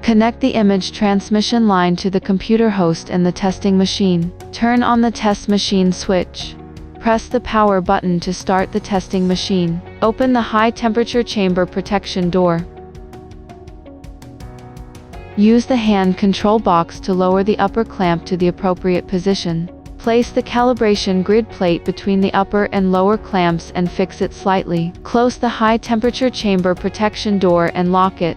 Connect the image transmission line to the computer host and the testing machine. Turn on the test machine switch. Press the power button to start the testing machine. Open the high temperature chamber protection door. Use the hand control box to lower the upper clamp to the appropriate position. Place the calibration grid plate between the upper and lower clamps and fix it slightly. Close the high temperature chamber protection door and lock it.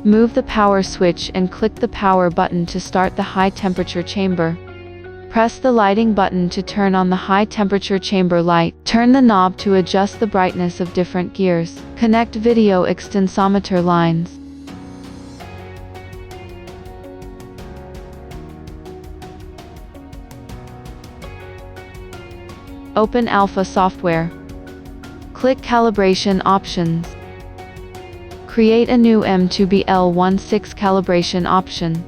Move the power switch and click the power button to start the high temperature chamber. Press the lighting button to turn on the high temperature chamber light. Turn the knob to adjust the brightness of different gears. Connect video extensometer lines. Open Alpha software. Click Calibration Options. Create a new M2BL16 calibration option.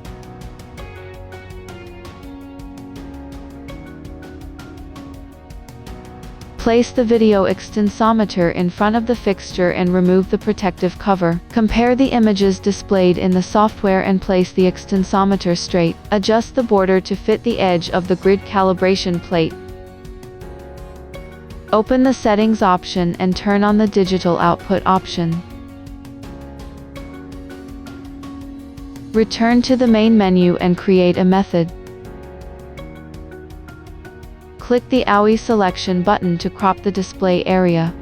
Place the video extensometer in front of the fixture and remove the protective cover. Compare the images displayed in the software and place the extensometer straight. Adjust the border to fit the edge of the grid calibration plate. Open the Settings option and turn on the Digital Output option. Return to the main menu and create a method. Click the AUI selection button to crop the display area.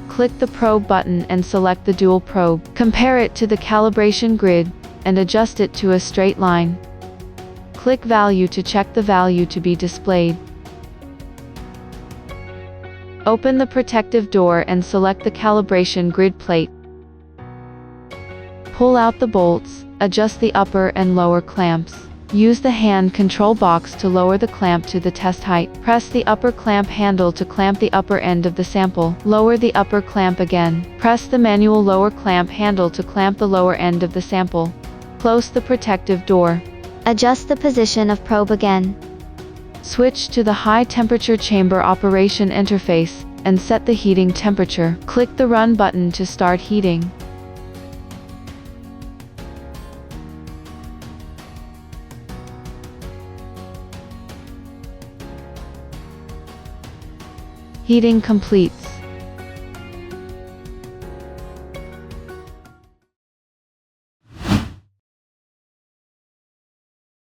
Click the probe button and select the dual probe. Compare it to the calibration grid and adjust it to a straight line. Click Value to check the value to be displayed. Open the protective door and select the calibration grid plate. Pull out the bolts, adjust the upper and lower clamps. Use the hand control box to lower the clamp to the test height. Press the upper clamp handle to clamp the upper end of the sample. Lower the upper clamp again. Press the manual lower clamp handle to clamp the lower end of the sample. Close the protective door. Adjust the position of probe again. Switch to the high temperature chamber operation interface and set the heating temperature. Click the Run button to start heating. Heating complete.